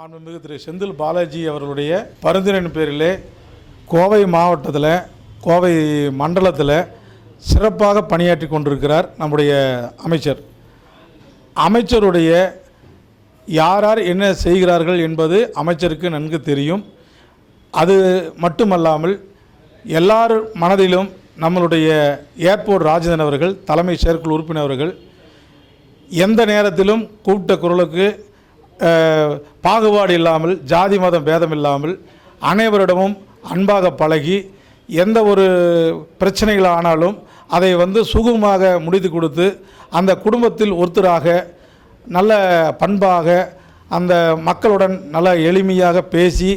மாண்புமிகு திரு செந்தில் பாலாஜி அவர்களுடைய பரிந்துரையின் பேரிலே கோவை மாவட்டத்தில் கோவை மண்டலத்தில் சிறப்பாக பணியாற்றி கொண்டிருக்கிறார் நம்முடைய அமைச்சர். அமைச்சருடைய யார் யார் என்ன செய்கிறார்கள் என்பது அமைச்சருக்கு நன்கு தெரியும். அது மட்டுமல்லாமல் எல்லார் மனதிலும் நம்மளுடைய ஏர்போர்ட் ராஜேந்திரன் அவர்கள் தலைமை செயற்குழு உறுப்பினர்கள் எந்த நேரத்திலும் கூப்பிட்ட குரலுக்கு பாகுபாடு இல்லாமல் ஜாதி மதம் பேதம் இல்லாமல் அனைவரிடமும் அன்பாக பழகி எந்த ஒரு பிரச்சனைகள் ஆனாலும் அதை சுகமாக முடித்து கொடுத்து அந்த குடும்பத்தில் ஒருத்தராக நல்ல பண்பாக அந்த மக்களுடன் நல்ல எளிமையாக பேசி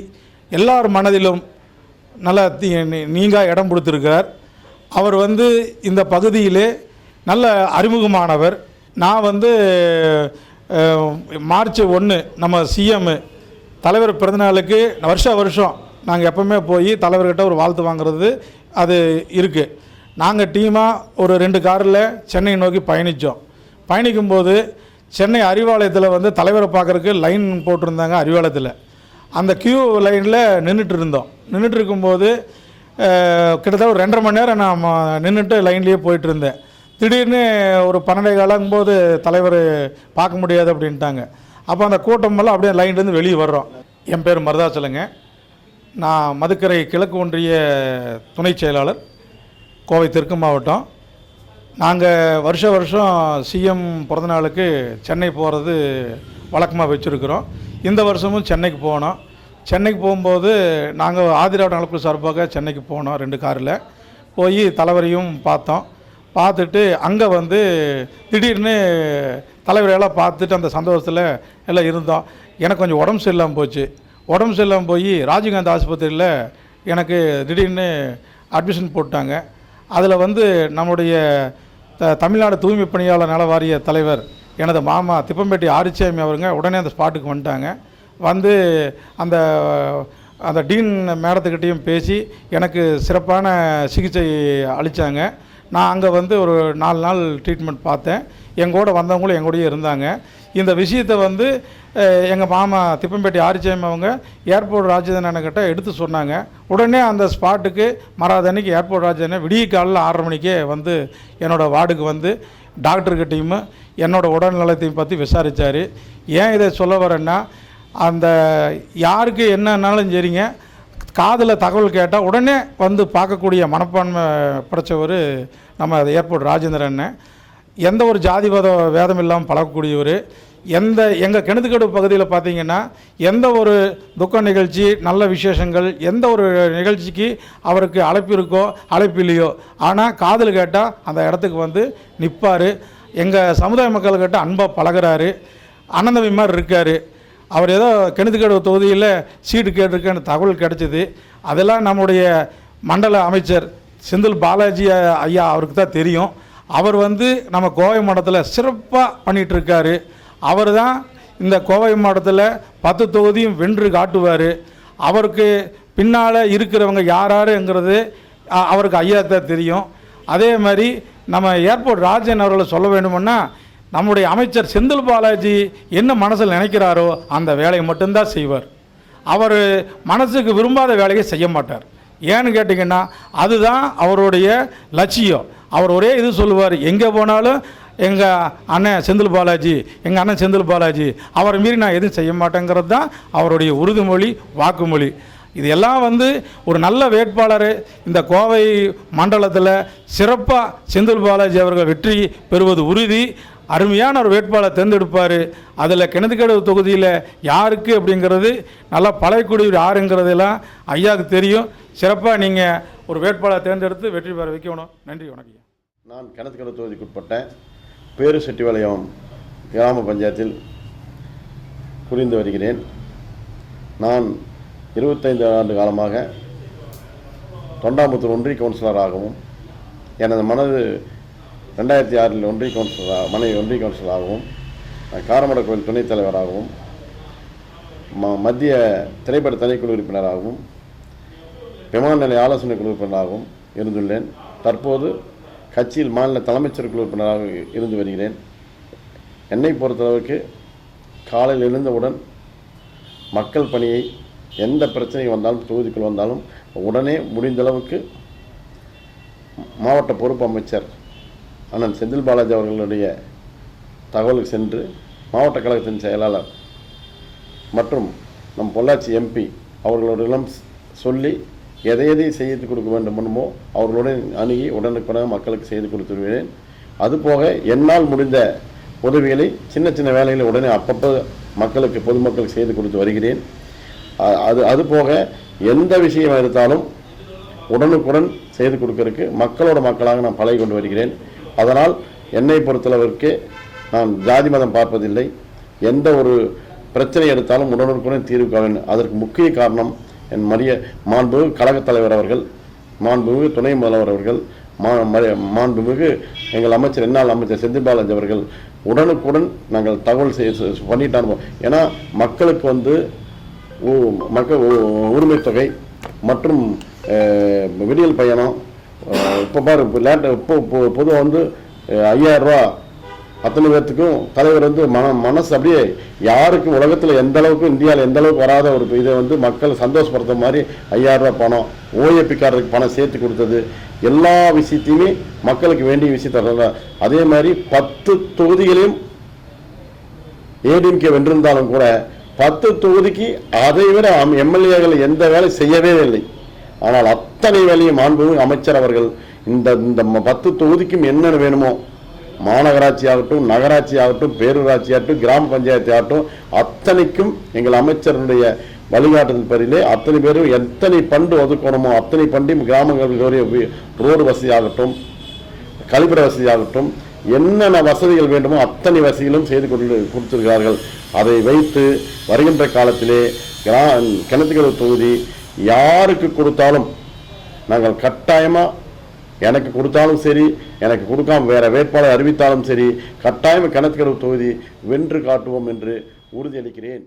எல்லார் மனதிலும் நல்ல நீங்கா இடம் கொடுத்திருக்கிறார். அவர் இந்த பகுதியிலே நல்ல அறிமுகமானவர். நான் மார்ச் 1 நம்ம சிஎம் தலைவர் பிறந்தநாளுக்கு வருஷம் நாங்கள் எப்போவுமே போய் தலைவர்கிட்ட ஒரு வாழ்த்து வாங்கிறது அது இருக்குது. நாங்கள் டீமாக ஒரு 2 காரில் சென்னை நோக்கி பயணிக்கும்போது சென்னை அறிவாலயத்தில் தலைவரை பார்க்குறதுக்கு லைன் போட்டிருந்தாங்க. அறிவாலயத்தில் அந்த கியூ லைனில் நின்றுட்டு இருக்கும்போது கிட்டத்தட்ட ஒரு 2.5 மணி நேரம் நான் நின்றுட்டு லைன்லேயே போயிட்டு இருந்தேன். திடீர்னு ஒரு 12 காலங்கும்போது தலைவர் பார்க்க முடியாது அப்படின்ட்டாங்க. அப்போ அந்த கூட்டமெல்லாம் அப்படியே லைன்லேருந்து வெளியே வர்றோம். என் பேர் மருதாச்சலங்க. நான் மதுக்கரை கிழக்கு ஒன்றிய துணை செயலாளர், கோவை தெற்கு மாவட்டம். நாங்கள் வருஷம் சிஎம் பிறந்தநாளுக்கு சென்னை போகிறது வழக்கமாக வச்சுருக்கிறோம். இந்த வருஷமும் சென்னைக்கு போனோம். சென்னைக்கு போகும்போது நாங்கள் ஆதிராவிட நலக்குழு சார்பாக சென்னைக்கு போனோம். 2 காரில் போய் தலைவரையும் பார்த்துட்டு அங்கே திடீர்னு தலைவரையெல்லாம் பார்த்துட்டு அந்த சந்தோஷத்தில் எல்லாம் இருந்தோம். எனக்கு கொஞ்சம் உடம்பு சரியில்லாமல் போய் ராஜீவ்காந்தி ஆஸ்பத்திரியில் எனக்கு திடீர்னு அட்மிஷன் போட்டாங்க. அதில் நம்முடைய தமிழ்நாடு தூய்மை பணியாளர் நல வாரிய தலைவர் எனது மாமா திப்பம்பேட்டி ஆரிச்சாமி அவருங்க உடனே அந்த ஸ்பாட்டுக்கு வந்துட்டாங்க. அந்த அந்த டீன் மேடத்துக்கிட்டையும் பேசி எனக்கு சிறப்பான சிகிச்சை அளித்தாங்க. நான் அங்கே ஒரு 4 நாள் ட்ரீட்மெண்ட் பார்த்தேன். எங்கூட வந்தவங்களும் எங்கூடயே இருந்தாங்க. இந்த விஷயத்தை எங்கள் மாமா திப்பம்பேட்டி ஆரிச்சாமி அவங்க ஏர்போர்ட் ராஜேந்திரன்கிட்ட எடுத்து சொன்னாங்க. உடனே அந்த ஸ்பாட்டுக்கு மறாதன்னைக்கு ஏர்போர்ட் ராஜேந்திரன் விடிய காலையில் 6:30 மணிக்கே என்னோடய வார்டுக்கு டாக்டர்கிட்டையும் என்னோடய உடல்நலத்தையும் பற்றி விசாரித்தார். ஏன் இதை சொல்ல வரேன்னா, அந்த யாருக்கு என்னன்னாலும் சரிங்க, காதில் தகவல் கேட்டால் உடனே பார்க்கக்கூடிய மனப்பான்மை படைத்தவர் நம்ம ஏர்போர்ட் ராஜேந்திரன். எந்த ஒரு ஜாதி வேதம் இல்லாமல் பழகக்கூடியவர். எங்கள் கிணத்துக்கடு பகுதியில் பார்த்திங்கன்னா எந்த ஒரு துக்க நிகழ்ச்சி நல்ல விசேஷங்கள் எந்த ஒரு நிகழ்ச்சிக்கு அவருக்கு அழைப்பு இருக்கோ அழைப்பு இல்லையோ, ஆனால் காதில் கேட்டால் அந்த இடத்துக்கு நிற்பார். எங்கள் சமுதாய மக்கள்கிட்ட அன்பாக பழகிறாரு. அனந்தவி மாதிரி இருக்கார். அவர் ஏதோ கிணத்துக்கடு தொகுதியில் சீட்டு கேட்டிருக்கேன்னு தகவல் கிடச்சிது. அதெல்லாம் நம்முடைய மண்டல அமைச்சர் செந்தில் பாலாஜி ஐயா அவருக்கு தான் தெரியும். அவர் நம்ம கோவை மாவட்டத்தில் சிறப்பாக பண்ணிகிட்ருக்காரு. அவர் தான் இந்த கோவை மாவட்டத்தில் 10 தொகுதியும் வென்று காட்டுவார். அவருக்கு பின்னால் இருக்கிறவங்க யாருங்கிறது அவருக்கு ஐயாவுக்கு தான் தெரியும். அதே மாதிரி நம்ம ஏர்போர்ட் ராஜன் அவர்களை சொல்ல வேண்டுமுன்னா, நம்முடைய அமைச்சர் செந்தில் பாலாஜி என்ன மனசில் நினைக்கிறாரோ அந்த வேலையை மட்டும்தான் செய்வார். அவர் மனசுக்கு விரும்பாத வேலையை செய்ய மாட்டார். ஏன்னு கேட்டிங்கன்னா, அதுதான் அவருடைய லட்சியம். அவர் ஒரே இது சொல்லுவார், எங்கே போனாலும் எங்கள் அண்ணன் செந்தில் பாலாஜி அவரை மீறி நான் எதுவும் செய்ய மாட்டேங்கிறது தான் அவருடைய உறுதிமொழி, வாக்குமொழி. இது எல்லாம் ஒரு நல்ல வேட்பாளர் இந்த கோவை மண்டலத்தில் சிறப்பாக செந்தில் பாலாஜி அவர்கள் வெற்றி பெறுவது உறுதி. அருமையான ஒரு வேட்பாளர் தேர்ந்தெடுப்பார். அதில் கிணத்துக்கடு தொகுதியில் யாருக்கு அப்படிங்கிறது நல்லா பழையக்கூடியவர் யாருங்கிறதெல்லாம் ஐயாவுக்கு தெரியும். சிறப்பாக நீங்கள் ஒரு வேட்பாளர் தேர்ந்தெடுத்து வெற்றி பெற வைக்கணும். நன்றி, வணக்கம். நான் கிணத்துக்கடு தொகுதிக்குட்பட்ட பேரு செட்டிபாளையம் கிராம பஞ்சாயத்தில் புரிந்து வருகிறேன். நான் 25 ஆண்டு காலமாக தொண்டாமுத்தூர் ஒன்றிய கவுன்சிலராகவும் எனது மனது 2006 ஒன்றிய கவுன்சிலராகவும் காரமட கோயில் துணைத் தலைவராகவும் மத்திய திரைப்பட தனிக்குழு உறுப்பினராகவும் விமான நிலைய ஆலோசனை குழு உறுப்பினராகவும் இருந்துள்ளேன். தற்போது கட்சியில் மாநில தலைமைச் செயற்குழு உறுப்பினராக இருந்து வருகிறேன். என்னை பொறுத்தளவுக்கு காலையில் எழுந்தவுடன் மக்கள் பணியை எந்த பிரச்சனை வந்தாலும் தொகுதிக்குள் வந்தாலும் உடனே முடிந்தளவுக்கு மாவட்ட பொறுப்பு அமைச்சர் அண்ணன் செந்தில் பாலாஜி அவர்களுடைய தகவலுக்கு சென்று மாவட்ட கழகத்தின் செயலாளர் மற்றும் நம் பொள்ளாச்சி எம்பி அவர்களிடம் சொல்லி எதை செய்து கொடுக்க வேண்டுமோ அவர்களுடன் அணுகி உடனுக்குடனே மக்களுக்கு செய்து கொடுத்து வருகிறேன். அதுபோக என்னால் முடிந்த உதவிகளை சின்ன சின்ன வேலைகளை உடனே அப்பப்போ மக்களுக்கு பொதுமக்களுக்கு செய்து கொடுத்து வருகிறேன். அதுபோக எந்த விஷயம் எடுத்தாலும் உடனுக்குடன் செய்து கொடுக்கறதுக்கு மக்களோட மக்களாக நான் பழகி கொண்டு வருகிறேன். அதனால் என்னை பொறுத்தளவிற்கு நான் ஜாதி மதம் பார்ப்பதில்லை. எந்த ஒரு பிரச்சனை எடுத்தாலும் உடனுக்குடன் தீர்வு காண வேண்டும். அதற்கு முக்கிய காரணம் என் மாண்புமிகு கழகத் தலைவர் அவர்கள், மாண்புமிகு துணை முதல்வர் அவர்கள், மாண்புமிகு எங்கள் அமைச்சர் என்னால் அமைச்சர் செந்தில் பாலாஜி அவர்கள் உடனுக்குடன் நாங்கள் தகவல் பண்ணிட்டாங்க. ஏன்னா மக்களுக்கு மக்கள் உரிமை தொகை மற்றும் விடியல் பயணம் இப்போ பாரு இப்போ பொதுவாக 5000 ரூபா அத்தனை பேர்த்துக்கும் தலைவர் மனசு அப்படியே யாருக்கும் உலகத்தில் எந்த அளவுக்கு இந்தியாவில் எந்த அளவுக்கு வராத ஒரு இதை மக்கள் சந்தோஷப்படுத்த மாதிரி 5000 ரூபா பணம், ஓஏபிக்காரருக்கு பணம் சேர்த்து கொடுத்தது, எல்லா விஷயத்தையுமே மக்களுக்கு வேண்டிய விஷயத்த. அதே மாதிரி 10 தொகுதிகளையும் ஏடிஎம்கே வென்றிருந்தாலும் கூட 10 தொகுதிக்கு அதை விட எம்எல்ஏக்கள் எந்த வேலை செய்யவே இல்லை. ஆனால் அத்தனை வேலையும் மாண்புமிகு அமைச்சர் அவர்கள் இந்த 10 தொகுதிக்கும் என்னென்ன வேணுமோ, மாநகராட்சி ஆகட்டும், நகராட்சி ஆகட்டும், பேரூராட்சி ஆகட்டும், கிராம பஞ்சாயத்து ஆகட்டும், அத்தனைக்கும் எங்கள் அமைச்சருடைய வழிகாட்டுதல் பேரிலே அத்தனை பேரும் எத்தனை பண்டு ஒதுக்கணுமோ அத்தனை பண்டையும் கிராமங்களுடைய ரோடு வசதி ஆகட்டும், கழிப்பிட வசதி ஆகட்டும், என்னென்ன வசதிகள் வேண்டுமோ அத்தனை வசதிகளும் செய்து கொடுத்திருக்கிறார்கள். அதை வைத்து வருகின்ற காலத்திலே கிணத்துக்கடவு தொகுதி யாருக்கு கொடுத்தாலும் நாங்கள் கட்டாயமாக, எனக்கு கொடுத்தாலும் சரி, எனக்கு கொடுக்காம வேற வேட்பாளர் அறிவித்தாலும் சரி, கட்டாயம் கிணத்துக்கடவு தொகுதி வென்று காட்டுவோம் என்று உறுதியளிக்கிறேன்.